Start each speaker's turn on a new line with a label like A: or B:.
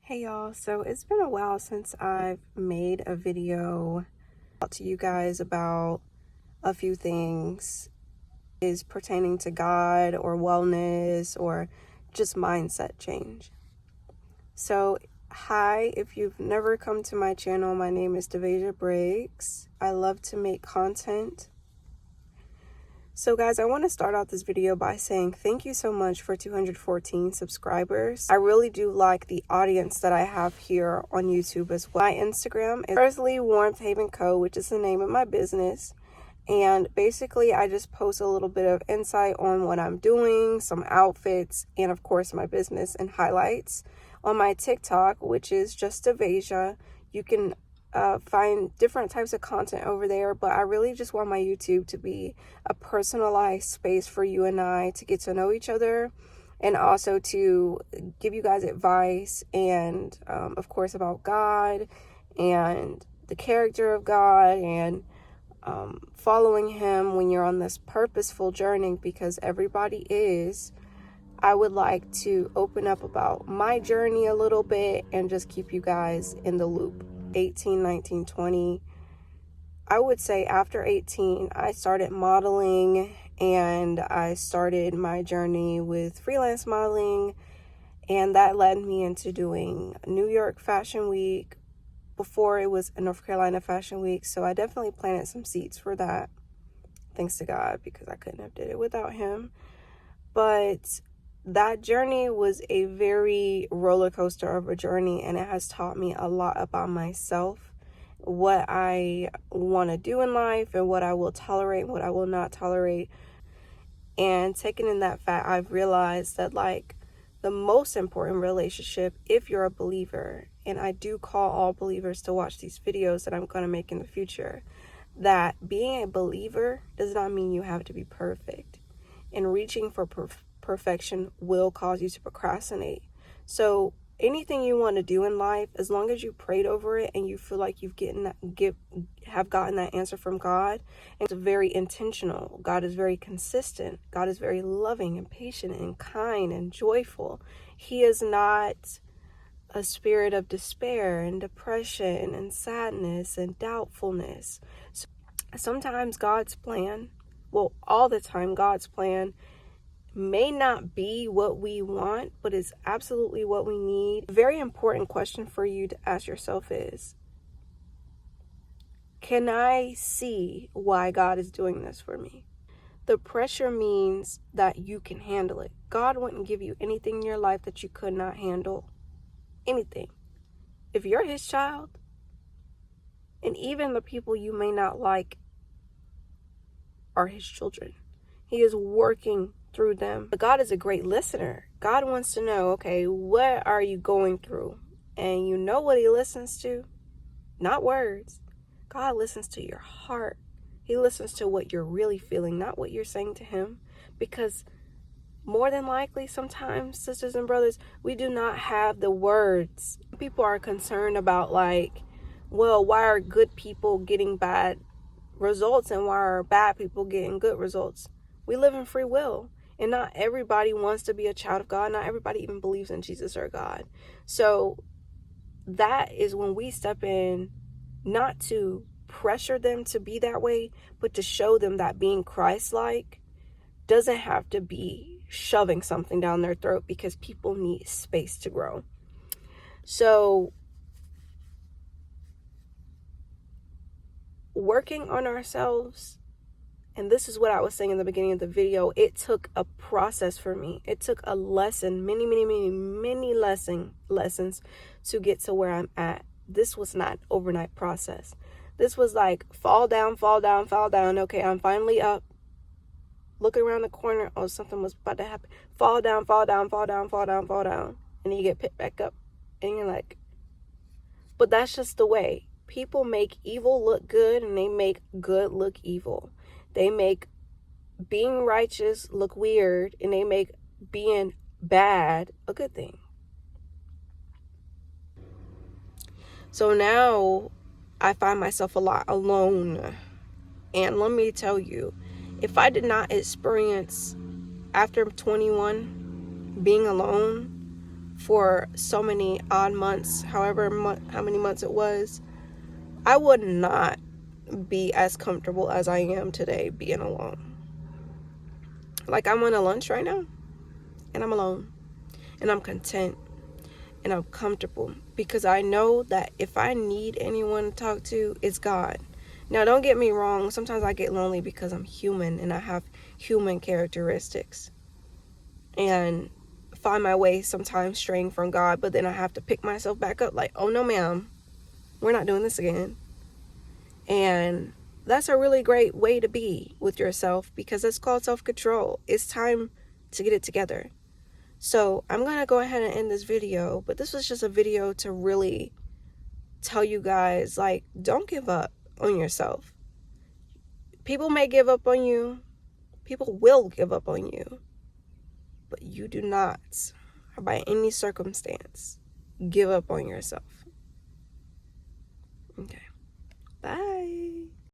A: Hey y'all, so it's been a while since I've made a video to you guys about a few things is pertaining to God or wellness or just mindset change. So hi, if you've never come to my channel, my name is Devasia Briggs. I love to make content. So guys, I want to start out this video by saying thank you so much for 214 subscribers. I really do like the audience that I have here on YouTube as well. My Instagram is Earthly Warmth Haven Co., which is the name of my business. And basically, I just post a little bit of insight on what I'm doing, some outfits, and of course, my business and highlights. On my TikTok, which is just Devasia, you can find different types of content over there, but I really just want my YouTube to be a personalized space for you and I to get to know each other, and also to give you guys advice and of course about God and the character of God and following him when you're on this purposeful journey, because everybody is. I would like to open up about my journey a little bit and just keep you guys in the loop. 18, 19, 20. I would say after 18, I started modeling and I started my journey with freelance modeling, and that led me into doing New York Fashion Week before it was North Carolina Fashion Week. So I definitely planted some seeds for that. Thanks to God, because I couldn't have did it without him. But that journey was a very roller coaster of a journey, and it has taught me a lot about myself, what I want to do in life and what I will tolerate, what I will not tolerate. And taking in that fact, I've realized that like the most important relationship, if you're a believer, and I do call all believers to watch these videos that I'm going to make in the future, that being a believer does not mean you have to be perfect, and reaching for perfection will cause you to procrastinate. So anything you want to do in life, as long as you prayed over it and you feel like you've have gotten that answer from God, and it's very intentional. God is very consistent. God is very loving and patient and kind and joyful. He is not a spirit of despair and depression and sadness and doubtfulness. So sometimes God's plan, well, all the time God's plan may not be what we want, but is absolutely what we need. A very important question for you to ask yourself is, can I see why God is doing this for me? The pressure means that you can handle it. God wouldn't give you anything in your life that you could not handle. Anything. If you're his child, and even the people you may not like are his children, he is working through them. But God is a great listener. God wants to know, okay, what are you going through? And you know what he listens to? Not words. God listens to your heart. He listens to what you're really feeling, not what you're saying to him. Because more than likely, sometimes, sisters and brothers, we do not have the words. People are concerned about like, well, why are good people getting bad results and why are bad people getting good results? We live in free will, and not everybody wants to be a child of God. Not everybody even believes in Jesus or God. So that is when we step in, not to pressure them to be that way, but to show them that being Christ-like doesn't have to be shoving something down their throat, because people need space to grow. So working on ourselves, and this is what I was saying in the beginning of the video, it took a process for me. It took a lesson, many lessons to get to where I'm at. This was not an overnight process. This was like fall down. Okay, I'm finally up. Look around the corner. Oh, something was about to happen. Fall down. And then you get picked back up. And you're like, but that's just the way. People make evil look good, and they make good look evil. They make being righteous look weird, and they make being bad a good thing. So now I find myself a lot alone. And let me tell you, if I did not experience after 21 being alone, for so many odd months, how many months it was, I would not be as comfortable as I am today being alone. Like, I'm on a lunch right now, and I'm alone, and I'm content, and I'm comfortable, because I know that if I need anyone to talk to, it's God. Now, don't get me wrong, sometimes I get lonely because I'm human, and I have human characteristics, and find my way sometimes straying from God, but then I have to pick myself back up, like, oh no ma'am, we're not doing this again. And that's a really great way to be with yourself, because it's called self-control. It's time to get it together. So I'm going to go ahead and end this video, but this was just a video to really tell you guys, like, don't give up on yourself. People may give up on you. People will give up on you. But you do not, by any circumstance, give up on yourself.